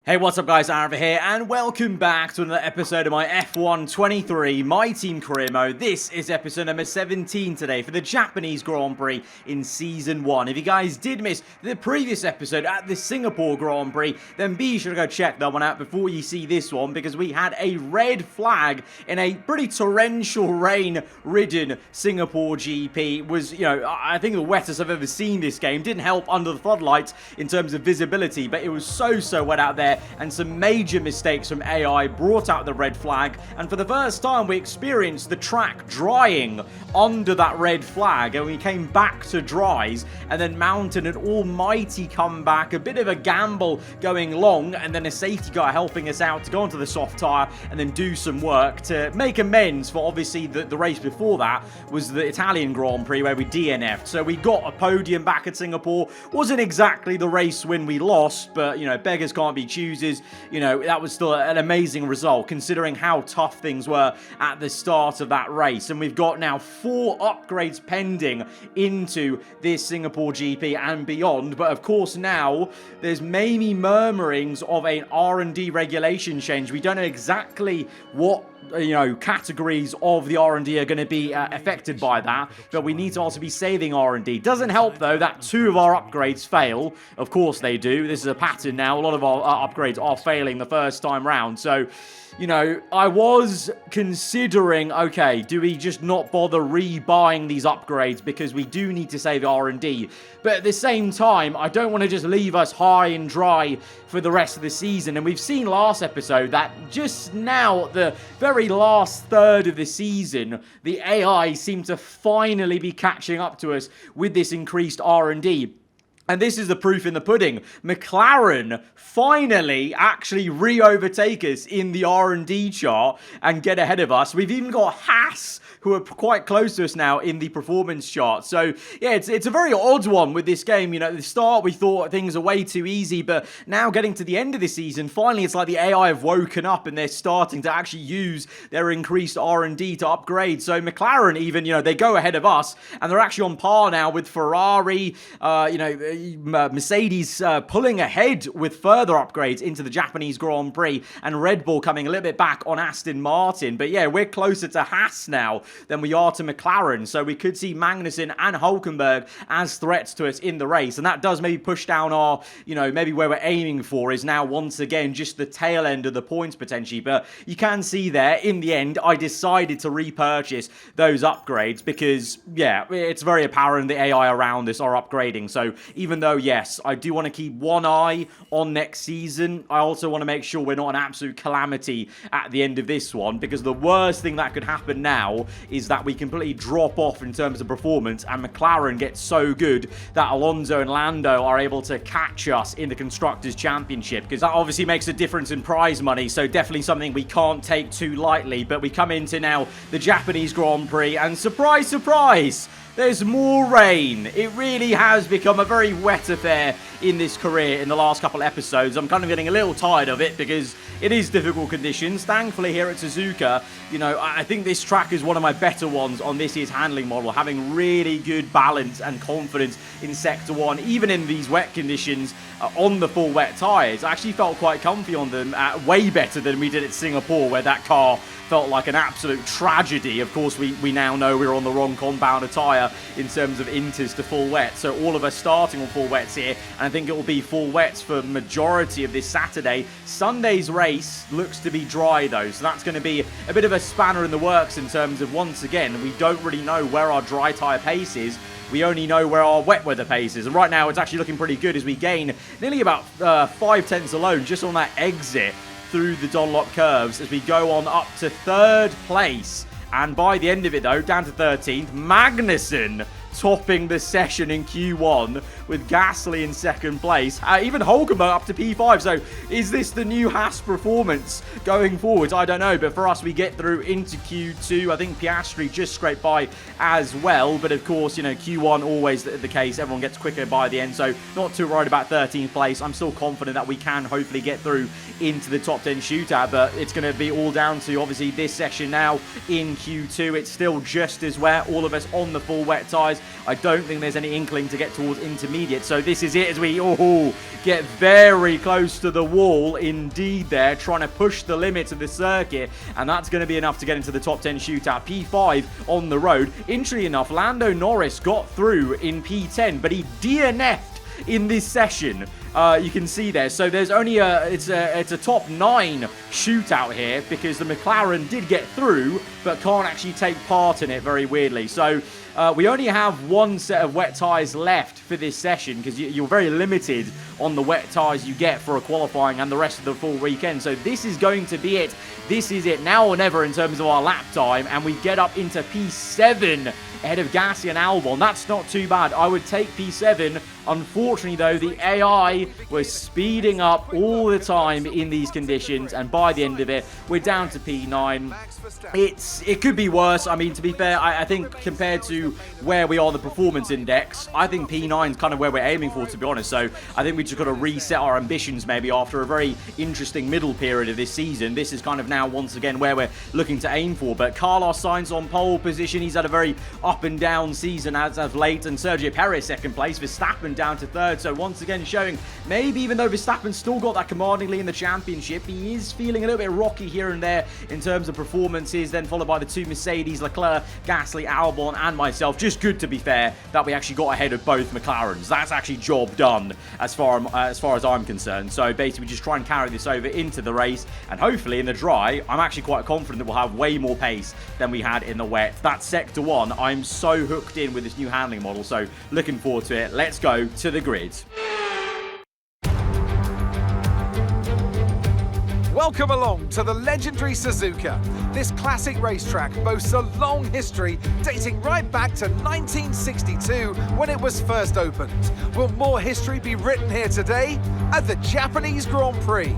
Hey, what's up guys, aarava here, and welcome back to another episode of my F1 23 My Team Career Mode. This is episode number 17 today for the Japanese Grand Prix in Season 1. If you guys did miss the previous episode at the Singapore Grand Prix, then be sure to go check that one out before you see this one, because we had a red flag in a pretty torrential rain-ridden Singapore GP. It was, I think the wettest I've ever seen this game. Didn't help under the floodlights in terms of visibility, but it was so wet out there. And some major mistakes from AI brought out the red flag, and for the first time we experienced the track drying under that red flag, and we came back to dries and then mounted an almighty comeback, a bit of a gamble going long, and then a safety car helping us out to go onto the soft tyre and then do some work to make amends for obviously the race before that was the Italian Grand Prix where we DNF'd. So we got a podium back at Singapore. Wasn't exactly the race win we lost, but beggars can't be choosers. That was still an amazing result considering how tough things were at the start of that race. And we've got now 4 upgrades pending into this Singapore GP and beyond. But of course now there's maybe murmurings of an R&D regulation change. We don't know exactly what categories of the R&D are going to be affected by that, but we need to also be saving R&D. Doesn't help though that 2 of our upgrades fail. Of course they do. This is a pattern now. A lot of our upgrades are failing the first time round. So I was considering, okay, do we just not bother rebuying these upgrades because we do need to save R&D? But at the same time, I don't want to just leave us high and dry for the rest of the season. And we've seen last episode that just now, the very last third of the season, the AI seemed to finally be catching up to us with this increased R&D. And this is the proof in the pudding. McLaren finally actually re-overtake us in the R&D chart and get ahead of us. We've even got Haas, who are quite close to us now in the performance chart. So, yeah, it's a very odd one with this game. At the start, we thought things are way too easy, but now getting to the end of the season, finally, it's like the AI have woken up and they're starting to actually use their increased R&D to upgrade. So, McLaren even, they go ahead of us, and they're actually on par now with Ferrari, Mercedes pulling ahead with further upgrades into the Japanese Grand Prix, and Red Bull coming a little bit back on Aston Martin. But yeah, we're closer to Haas now than we are to McLaren, so we could see Magnussen and Hulkenberg as threats to us in the race, and that does maybe push down our, maybe where we're aiming for is now once again just the tail end of the points potentially. But you can see there, in the end, I decided to repurchase those upgrades because, yeah, it's very apparent the AI around us are upgrading. So even though, yes, I do want to keep one eye on next season, I also want to make sure we're not an absolute calamity at the end of this one, because the worst thing that could happen now is that we completely drop off in terms of performance and McLaren gets so good that Alonso and Lando are able to catch us in the Constructors' Championship, because that obviously makes a difference in prize money, so definitely something we can't take too lightly. But we come into now the Japanese Grand Prix, and surprise, surprise, there's more rain. It really has become a very wet affair in this career in the last couple of episodes. I'm kind of getting a little tired of it because it is difficult conditions. Thankfully here at Suzuka, I think this track is one of my better ones on this year's handling model, having really good balance and confidence in Sector 1, even in these wet conditions on the full wet tyres. I actually felt quite comfy on them, way better than we did at Singapore, where that car felt like an absolute tragedy. Of course, we now know we're on the wrong compounder tyre in terms of inters to full wet. So all of us starting on full wets here, and I think it will be full wets for majority of this Saturday. Sunday's race looks to be dry though, so that's going to be a bit of a spanner in the works in terms of, once again, we don't really know where our dry tyre pace is. We only know where our wet weather pace is. And right now it's actually looking pretty good as we gain nearly about 5 tenths alone just on that exit through the Dunlop curves as we go on up to 3rd place. And by the end of it though, down to 13th, Magnussen topping the session in Q1 with Gasly in 2nd place. Even Hulkenberg up to P5. So is this the new Haas performance going forwards? I don't know. But for us, we get through into Q2. I think Piastri just scraped by as well. But of course, Q1 always the case. Everyone gets quicker by the end. So not too worried about 13th place. I'm still confident that we can hopefully get through into the top 10 shootout. But it's going to be all down to obviously this session now in Q2. It's still just as wet. All of us on the full wet tyres. I don't think there's any inkling to get towards intermediate. So this is it as we get very close to the wall indeed there, trying to push the limits of the circuit, and that's going to be enough to get into the top 10 shootout. P5 on the road. Interestingly enough, Lando Norris got through in P10, but he DNF'd in this session. You can see there. So there's only it's a top 9 shootout here because the McLaren did get through but can't actually take part in it, very weirdly. So we only have one set of wet tyres left for this session because you're very limited on the wet tyres you get for a qualifying and the rest of the full weekend. So this is going to be it. This is it now or never in terms of our lap time, and we get up into P7 ahead of Gasly and Albon. That's not too bad. I would take P7. Unfortunately, though, the AI was speeding up all the time in these conditions, and by the end of it, we're down to P9. It could be worse. I mean, to be fair, I think compared to where we are on the performance index, I think P9 is kind of where we're aiming for, to be honest. So I think we just got to reset our ambitions maybe after a very interesting middle period of this season. This is kind of now once again where we're looking to aim for. But Carlos Sainz on pole position. He's had a very up and down season as of late, and Sergio Perez second place, Verstappen down to third. So once again showing maybe even though Verstappen's still got that commanding lead in the championship, he is feeling a little bit rocky here and there in terms of performances, then followed by the two Mercedes, Leclerc, Gasly, Albon and myself. Just good, to be fair, that we actually got ahead of both McLarens. That's actually job done as far as I'm concerned. So basically we just try and carry this over into the race, and hopefully in the dry I'm actually quite confident that we'll have way more pace than we had in the wet. That's sector 1. I'm so hooked in with this new handling model, so looking forward to it. Let's go to the grid. Welcome along to the legendary Suzuka. This classic racetrack boasts a long history dating right back to 1962 when it was first opened. Will more history be written here today at the Japanese Grand Prix?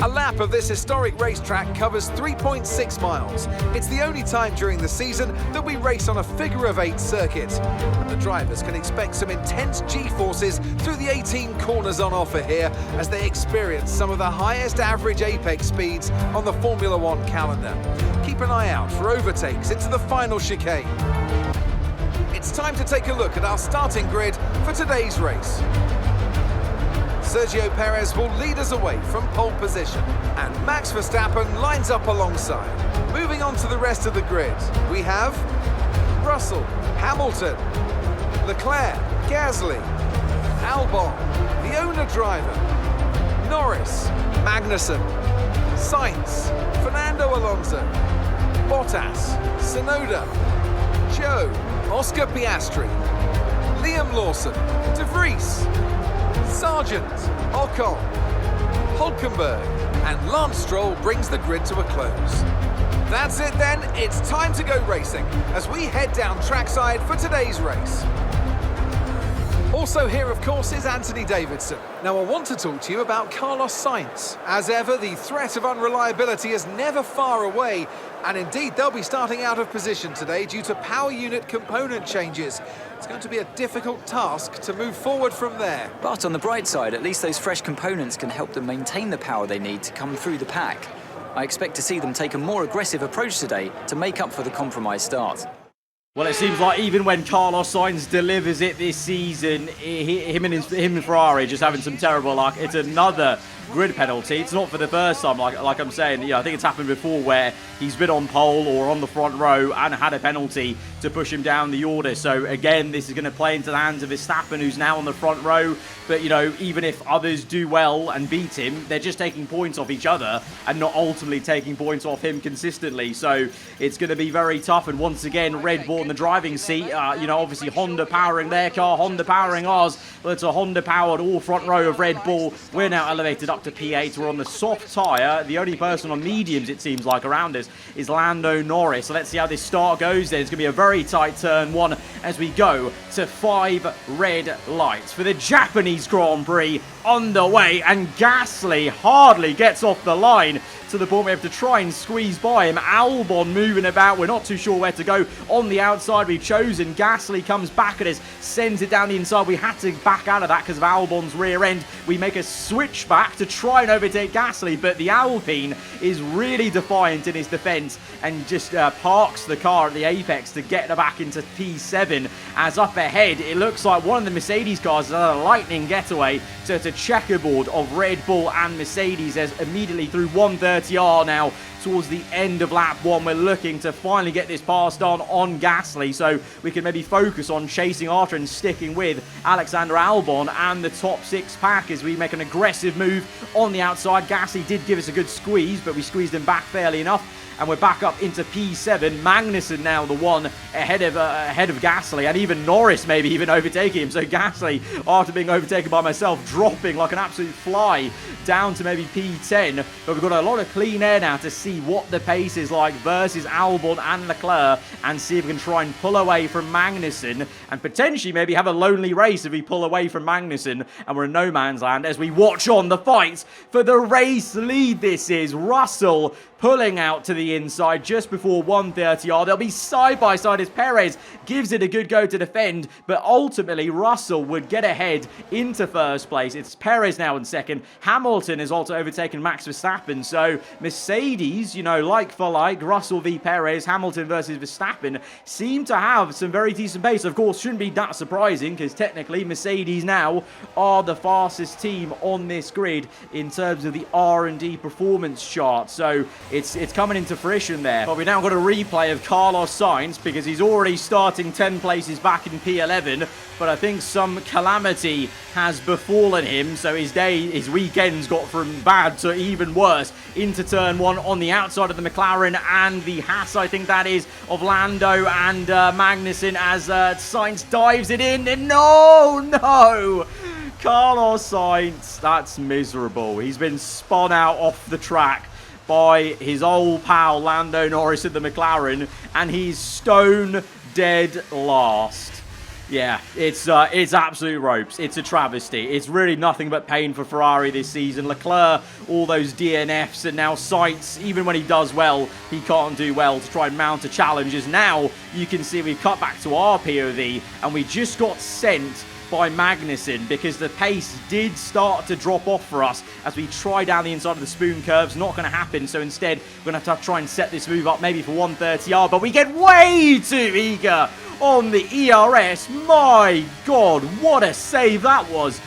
A lap of this historic racetrack covers 3.6 miles. It's the only time during the season that we race on a figure-of-8 circuit. And the drivers can expect some intense G-forces through the 18 corners on offer here as they experience some of the highest average apex speeds on the Formula One calendar. Keep an eye out for overtakes into the final chicane. It's time to take a look at our starting grid for today's race. Sergio Perez will lead us away from pole position, and Max Verstappen lines up alongside. Moving on to the rest of the grid, we have Russell, Hamilton, Leclerc, Gasly, Albon, the owner driver, Norris, Magnussen, Sainz, Fernando Alonso, Bottas, Tsunoda, Joe, Oscar Piastri, Liam Lawson, De Vries, Sargent, Ocon, Hulkenberg and Lance Stroll brings the grid to a close. That's it then, it's time to go racing as we head down trackside for today's race. Also here, of course, is Anthony Davidson. Now, I want to talk to you about Carlos Sainz. As ever, the threat of unreliability is never far away, and indeed, they'll be starting out of position today due to power unit component changes. It's going to be a difficult task to move forward from there. But on the bright side, at least those fresh components can help them maintain the power they need to come through the pack. I expect to see them take a more aggressive approach today to make up for the compromised start. Well, it seems like even when Carlos Sainz delivers it this season, him and Ferrari just having some terrible luck. It's another grid penalty. It's not for the first time, like I'm saying. You know, I think it's happened before where he's been on pole or on the front row and had a penalty to push him down the order. So again, this is going to play into the hands of Verstappen, who's now on the front row. But, you know, even if others do well and beat him, they're just taking points off each other and not ultimately taking points off him consistently. So it's going to be very tough. And once again, Red Bull in the driving seat. You know, obviously Honda powering their car, Honda powering ours. Well, it's a Honda-powered all front row of Red Bull. We're now elevated up to P8. We're on the soft tyre. The only person on mediums, it seems like, around us is Lando Norris. So let's see how this start goes. There's going to be a very tight turn 1 as we go to 5 red lights for the Japanese Grand Prix. underway, and Gasly hardly gets off the line to the point we have to try and squeeze by him. Albon moving about. We're not too sure where to go on the outside. We've chosen. Gasly comes back at us, sends it down the inside. We had to back out of that because of Albon's rear end. We make a switch back to try and overtake Gasly, but the Alpine is really defiant in his defense and just parks the car at the apex to get back into P7. As up ahead, it looks like one of the Mercedes cars has had a lightning getaway. So it's a checkerboard of Red Bull and Mercedes as immediately through 130R now towards the end of lap 1. We're looking to finally get this passed on Gasly so we can maybe focus on chasing after and sticking with Alexander Albon and the top 6 pack as we make an aggressive move on the outside. Gasly did give us a good squeeze, but we squeezed him back fairly enough. And we're back up into P7. Magnussen now the one ahead of Gasly, and even Norris maybe even overtaking him. So Gasly, after being overtaken by myself, dropping like an absolute fly down to maybe P10. But we've got a lot of clean air now to see what the pace is like versus Albon and Leclerc, and see if we can try and pull away from Magnussen and potentially maybe have a lonely race if we pull away from Magnussen and we're in no man's land as we watch on the fight for the race lead. This is Russell pulling out to the inside just before 130R. They'll be side by side as Perez gives it a good go to defend, but ultimately Russell would get ahead into first place. It's Perez now in second. Hamilton has also overtaken Max Verstappen. So Mercedes, you know, like for like, Russell v Perez, Hamilton versus Verstappen, seem to have some very decent pace. Of course, shouldn't be that surprising because technically Mercedes now are the fastest team on this grid in terms of the R&D performance chart. So it's coming into fruition there. But we now got a replay of Carlos Sainz because he's already starting 10 places back in P11. But I think some calamity has befallen him. So his weekend's got from bad to even worse into turn 1 on the outside of the McLaren and the Haas, I think that is, of Lando and Magnussen as Sainz dives it in. And no! Carlos Sainz, that's miserable. He's been spun out off the track by his old pal Lando Norris in the McLaren, and he's stone dead last. Yeah, it's absolute ropes. It's a travesty. It's really nothing but pain for Ferrari this season. Leclerc, all those DNFs, and now Sainz, even when he does well, he can't do well to try and mount a challenge. As now you can see we've cut back to our POV, and we just got sent by Magnussen because the pace did start to drop off for us as we try down the inside of the spoon curves. Not going to happen, so instead we're going to have to try and set this move up maybe for 130R, but we get way too eager on the ERS. My God, what a save that was.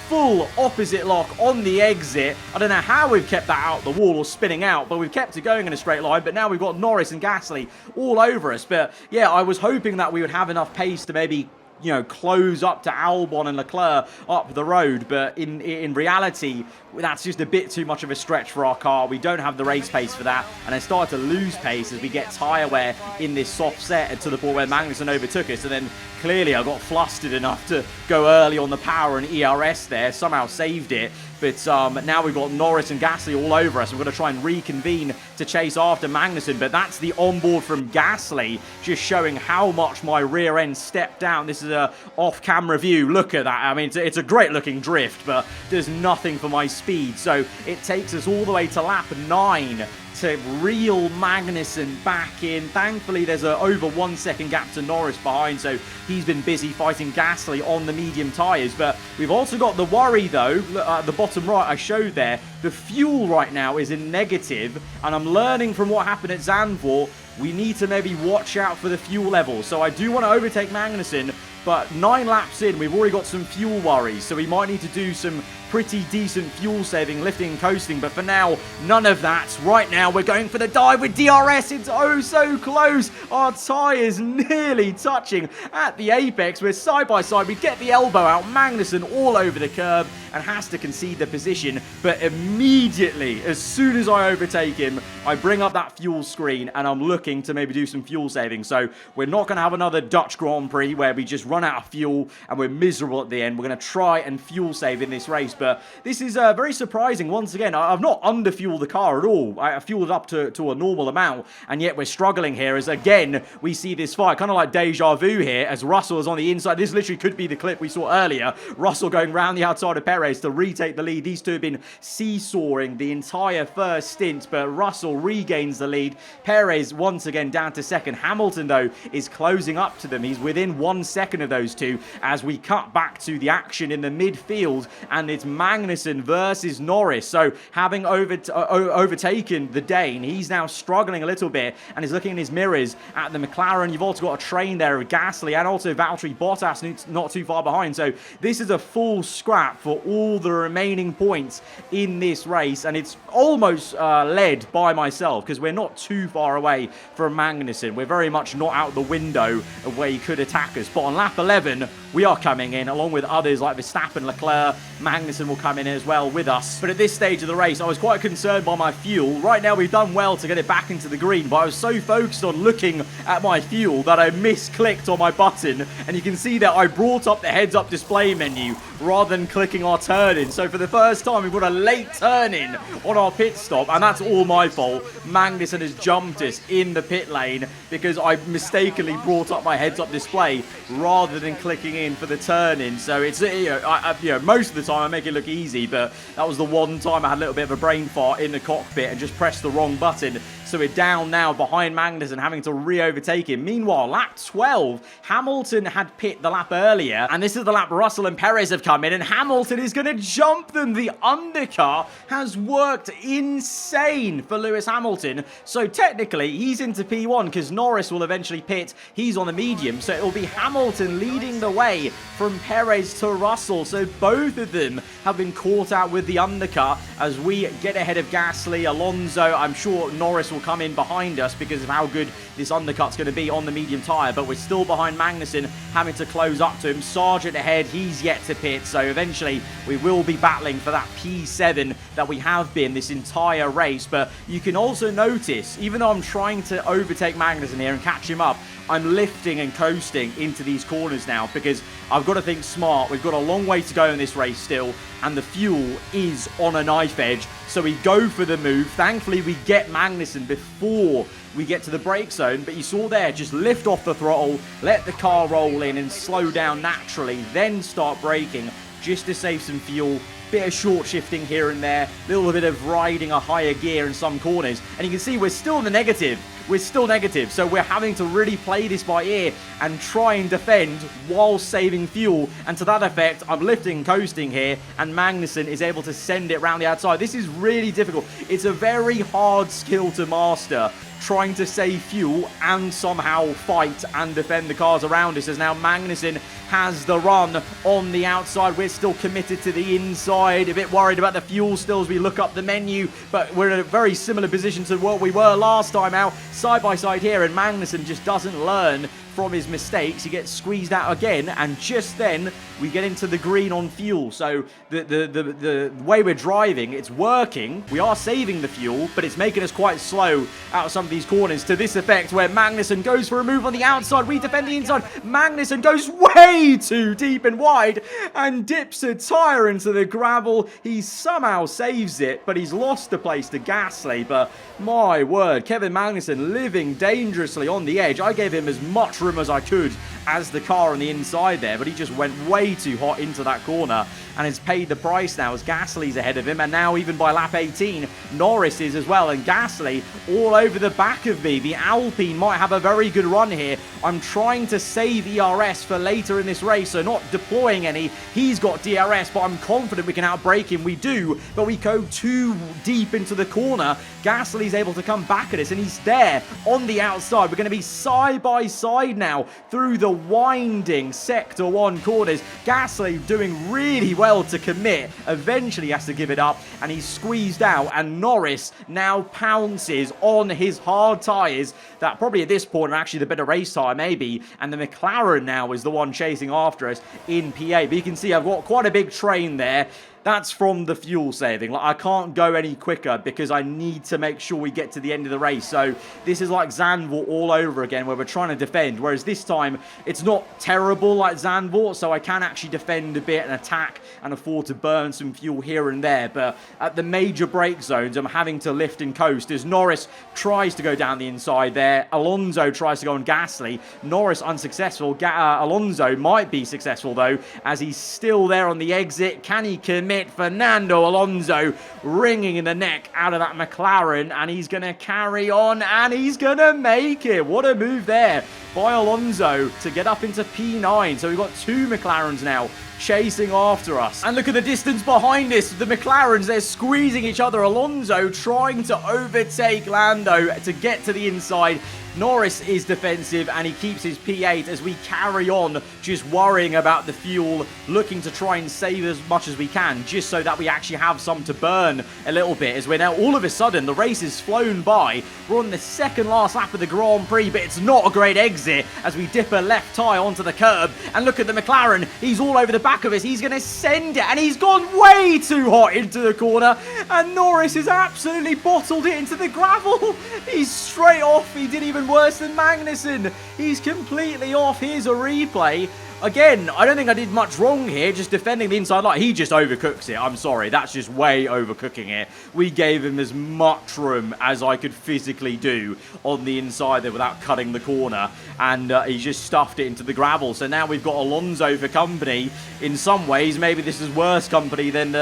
Full opposite lock on the exit. I don't know how we've kept that out the wall or spinning out, but we've kept it going in a straight line. But now we've got Norris and Gasly all over us. But yeah, I was hoping that we would have enough pace to maybe, you know, close up to Albon and Leclerc up the road, but in reality, that's just a bit too much of a stretch for our car. We don't have the race pace for that, and I started to lose pace as we get tyre wear in this soft set to the point where Magnussen overtook us, and then clearly I got flustered enough to go early on the power and ERS there, somehow saved it. But now we've got Norris and Gasly all over us. We're going to try and reconvene to chase after Magnussen. But that's the onboard from Gasly, just showing how much my rear end stepped down. This is a off-camera view. Look at that. I mean, it's a great-looking drift, but there's nothing for my speed. So it takes us all the way to lap 9 to reel Magnussen back in. Thankfully, there's a over 1 second gap to Norris behind, so he's been busy fighting Gasly on the medium tyres. But we've also got the worry, though, at the bottom right I showed there. The fuel right now is in negative, and I'm learning from what happened at Zandvoort, we need to maybe watch out for the fuel level. So I do want to overtake Magnussen, but 9 laps in, we've already got some fuel worries, so we might need to do some pretty decent fuel saving, lifting and coasting, but for now, none of that. Right now, we're going for the dive with DRS. It's oh so close. Our tyres nearly touching at the apex. We're side by side. We get the elbow out. Magnussen all over the curb and has to concede the position, but immediately, as soon as I overtake him, I bring up that fuel screen and I'm looking to maybe do some fuel saving. So we're not going to have another Dutch Grand Prix where we just run out of fuel and we're miserable at the end. We're going to try and fuel save in this race, But this is very surprising. Once again, I've not underfueled the car at all. I fueled up to a normal amount, and yet we're struggling here as, again, we see this fight. Kind of like deja vu here, as Russell is on the inside. This literally could be the clip we saw earlier. Russell going round the outside of Perez to retake the lead. These two have been seesawing the entire first stint, but Russell regains the lead. Perez once again down to second. Hamilton, though, is closing up to them. He's within 1 second of those two as we cut back to the action in the midfield, and it's Magnussen versus Norris. So having overtaken the Dane, he's now struggling a little bit and is looking in his mirrors at the McLaren. You've also got a train there of Gasly and also Valtteri Bottas not too far behind. So this is a full scrap for all the remaining points in this race, and it's almost led by myself because we're not too far away from Magnussen. We're very much not out the window of where he could attack us. But on lap 11, we are coming in along with others like Verstappen, Leclerc. Magnussen will come in as well with us. But at this stage of the race, I was quite concerned by my fuel. Right now, we've done well to get it back into the green, but I was so focused on looking at my fuel that I misclicked on my button. And you can see that I brought up the heads-up display menu rather than clicking our turn-in. So for the first time, we've got a late turn-in on our pit stop, and that's all my fault. Magnussen has jumped us in the pit lane because I mistakenly brought up my heads-up display rather than clicking in for the turn-in. So it's, most of the time I make it look easy, but that was the one time I had a little bit of a brain fart in the cockpit and just pressed the wrong button. So we're down now behind Magnussen, having to re-overtake him. Meanwhile, lap 12, Hamilton had pit the lap earlier, and this is the lap Russell and Perez have come in, and Hamilton is going to jump them. The undercar has worked insane for Lewis Hamilton. So technically, he's into P1 because Norris will eventually pit. He's on the medium, so it will be Hamilton leading the way from Perez to Russell. So both of them have been caught out with the undercar as we get ahead of Gasly, Alonso. I'm sure Norris will come in behind us because of how good this undercut's going to be on the medium tyre, but we're still behind Magnussen, having to close up to him. Sargent ahead, he's yet to pit, so eventually we will be battling for that P7 that we have been this entire race. But you can also notice, even though I'm trying to overtake Magnussen here and catch him up, I'm lifting and coasting into these corners now because I've got to think smart. We've got a long way to go in this race still, and the fuel is on a knife edge. So we go for the move. Thankfully, we get Magnussen before we get to the brake zone, but you saw there, just lift off the throttle, let the car roll in and slow down naturally, then start braking just to save some fuel. Bit of short shifting here and there, little bit of riding a higher gear in some corners, and you can see we're still in the negative. We're still negative, so we're having to really play this by ear and try and defend while saving fuel. And to that effect, I'm lifting and coasting here, and Magnussen is able to send it around the outside. This is really difficult. It's a very hard skill to master, trying to save fuel and somehow fight and defend the cars around us, as now Magnussen has the run on the outside. We're still committed to the inside, a bit worried about the fuel still as we look up the menu, but we're in a very similar position to what we were last time out, side by side here, and Magnussen just doesn't learn from his mistakes. He gets squeezed out again, and just then we get into the green on fuel. So the way we're driving, it's working. We are saving the fuel, but it's making us quite slow out of some of these corners, to this effect where Magnussen goes for a move on the outside. We defend the inside. Magnussen goes way too deep and wide and dips a tyre into the gravel. He somehow saves it, but he's lost the place to Gasly. But my word, Kevin Magnussen living dangerously on the edge. I gave him as much room as I could as the car on the inside there, but he just went way too hot into that corner and has paid the price now as Gasly's ahead of him. And now even by lap 18, Norris is as well, and Gasly all over the back of me. The Alpine might have a very good run here. I'm trying to save ERS for later in this race, so not deploying any. He's got DRS, but I'm confident we can outbrake him. We do, but we go too deep into the corner. Gasly's able to come back at us, and he's there on the outside. We're going to be side by side now through the winding Sector 1 corners. Gasly doing really well to commit. Eventually has to give it up, and he's squeezed out, and Norris now pounces on his hard tyres that probably at this point are actually the better race tyre maybe, and the McLaren now is the one chasing after us in P8. But you can see I've got quite a big train there. That's from the fuel saving. Like, I can't go any quicker because I need to make sure we get to the end of the race. So this is like Zandvoort all over again, where we're trying to defend. Whereas this time, it's not terrible like Zandvoort, so I can actually defend a bit and attack and afford to burn some fuel here and there. But at the major brake zones, I'm having to lift and coast as Norris tries to go down the inside there. Alonso tries to go on Gasly. Norris unsuccessful. Alonso might be successful though, as he's still there on the exit. Can he commit? Fernando Alonso ringing in the neck out of that McLaren, and he's going to carry on, and he's going to make it. What a move there by Alonso to get up into P9. So we've got 2 McLarens now chasing after us. And look at the distance behind us. The McLarens, they're squeezing each other. Alonso trying to overtake Lando to get to the inside. Norris is defensive and he keeps his P8 as we carry on just worrying about the fuel, looking to try and save as much as we can just so that we actually have some to burn a little bit, as we're now all of a sudden the race has flown by. We're on the second last lap of the Grand Prix, but it's not a great exit as we dip a left tyre onto the curb. And look at the McLaren, he's all over the back of us. He's going to send it and he's gone way too hot into the corner, and Norris has absolutely bottled it into the gravel. He's straight off. He didn't even worse than Magnussen. He's completely off. Here's a replay. Again, I don't think I did much wrong here, just defending the inside line. He just overcooks it. I'm sorry. That's just way overcooking it. We gave him as much room as I could physically do on the inside there without cutting the corner. And he just stuffed it into the gravel. So now we've got Alonso for company. In some ways, maybe this is worse company than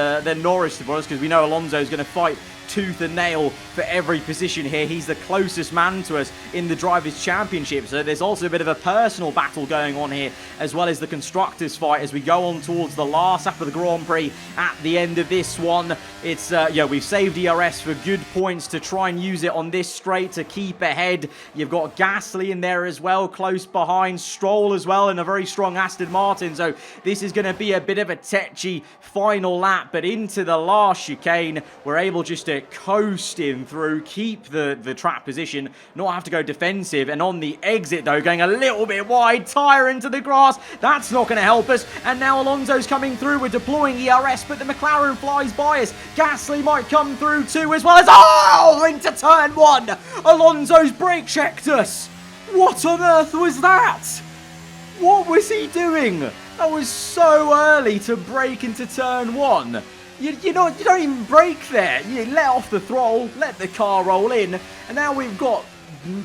Norris, to be honest, because we know Alonso is going to fight tooth and nail for every position here. He's the closest man to us in the Drivers' Championship, so there's also a bit of a personal battle going on here, as well as the Constructors' fight as we go on towards the last lap of the Grand Prix at the end of this one. It's, we've saved ERS for good points to try and use it on this straight to keep ahead. You've got Gasly in there as well, close behind, Stroll as well, and a very strong Aston Martin, so this is going to be a bit of a tetchy final lap, but into the last chicane, we're able just to coast in through, keep the track position, not have to go defensive, and on the exit though, going a little bit wide, tyre into the grass, that's not going to help us, and now Alonso's coming through, we're deploying ERS, but the McLaren flies by us. Gasly might come through too, as well as, into turn 1, Alonso's brake checked us. What on earth was that? What was he doing? That was so early to brake into turn 1. You don't even brake there. You let off the throttle, let the car roll in, and now we've got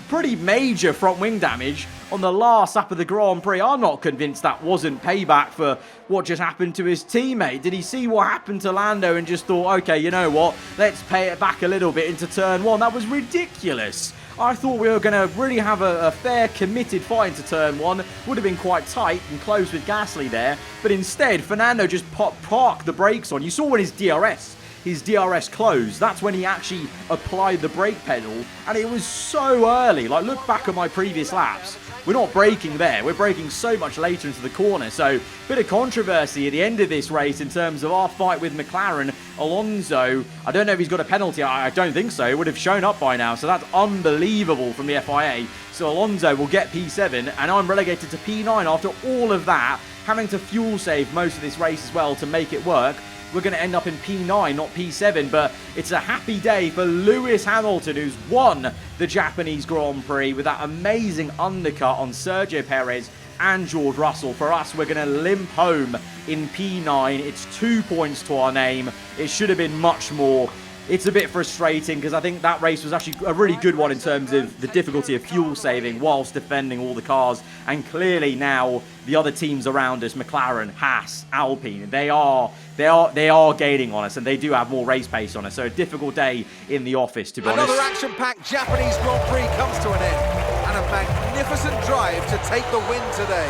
pretty major front wing damage on the last lap of the Grand Prix. I'm not convinced that wasn't payback for what just happened to his teammate. Did he see what happened to Lando and just thought, okay, you know what, let's pay it back a little bit into turn 1? That was ridiculous. I thought we were going to really have a fair, committed fight into turn 1. Would have been quite tight and close with Gasly there. But instead, Fernando just parked the brakes on. You saw when his DRS closed. That's when he actually applied the brake pedal. And it was so early. Like, look back at my previous laps. We're not braking there. We're braking so much later into the corner. So, bit of controversy at the end of this race in terms of our fight with McLaren. Alonso, I don't know if he's got a penalty. I don't think so. It would have shown up by now. So that's unbelievable from the FIA. So Alonso will get P7, and I'm relegated to P9 after all of that, having to fuel save most of this race as well to make it work. We're going to end up in P9, not P7, but it's a happy day for Lewis Hamilton, who's won the Japanese Grand Prix with that amazing undercut on Sergio Perez and George Russell. For us, we're going to limp home in P9. It's 2 points to our name. It should have been much more. It's a bit frustrating because I think that race was actually a really good one in terms of the difficulty of fuel saving whilst defending all the cars. And clearly now the other teams around us, McLaren, Haas, Alpine, they are gaining on us, and they do have more race pace on us. So a difficult day in the office, to be honest. Another action-packed Japanese Grand Prix comes to an end, and a magnificent drive to take the win today.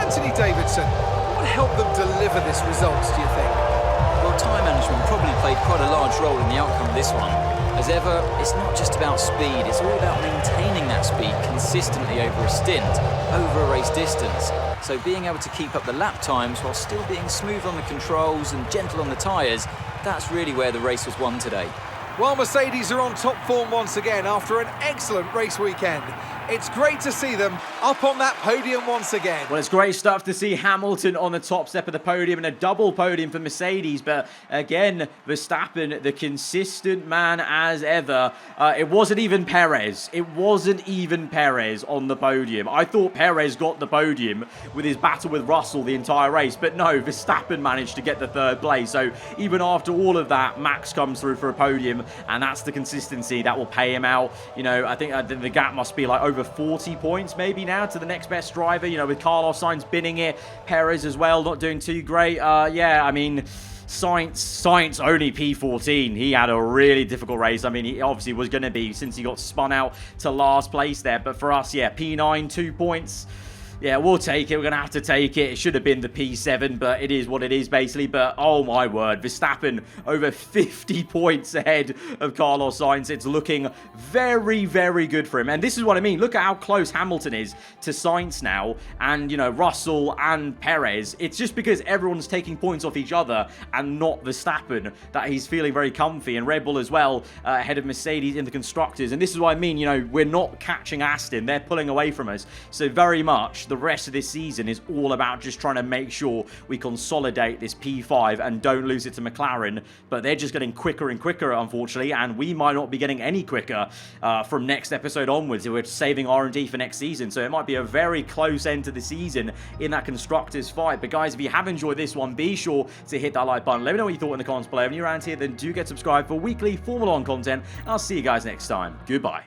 Anthony Davidson, what helped them deliver this result, do you think? Well, time management probably played quite a large role in the outcome of this one. As ever, it's not just about speed, it's all about maintaining that speed consistently over a stint, over a race distance. So being able to keep up the lap times while still being smooth on the controls and gentle on the tyres, that's really where the race was won today. Well, Mercedes are on top form once again after an excellent race weekend. It's great to see them up on that podium once again. Well, it's great stuff to see Hamilton on the top step of the podium and a double podium for Mercedes. But again, Verstappen, the consistent man as ever. It wasn't even Perez. It wasn't even Perez on the podium. I thought Perez got the podium with his battle with Russell the entire race. But no, Verstappen managed to get the third place. So even after all of that, Max comes through for a podium. And that's the consistency that will pay him out. You know, I think the gap must be like over 40 points maybe now to the next best driver, you know, with Carlos Sainz binning it, Perez as well, not doing too great. Yeah, I mean, Sainz only P14. He had a really difficult race. I mean, he obviously was going to be since he got spun out to last place there. But for us, yeah, P9, 2 points. Yeah, we'll take it. We're going to have to take it. It should have been the P7, but it is what it is, basically. But, oh, my word. Verstappen over 50 points ahead of Carlos Sainz. It's looking very, very good for him. And this is what I mean. Look at how close Hamilton is to Sainz now. And, you know, Russell and Perez. It's just because everyone's taking points off each other and not Verstappen that he's feeling very comfy. And Red Bull as well, ahead of Mercedes in the Constructors. And this is what I mean. You know, we're not catching Aston. They're pulling away from us. So, very much the rest of this season is all about just trying to make sure we consolidate this P5 and don't lose it to McLaren. But they're just getting quicker and quicker, unfortunately, and we might not be getting any quicker from next episode onwards. We're saving R&D for next season, so it might be a very close end to the season in that Constructors fight. But guys, if you have enjoyed this one, be sure to hit that like button. Let me know what you thought in the comments below. If you're around here, then do get subscribed for weekly Formula 1 content. I'll see you guys next time. Goodbye.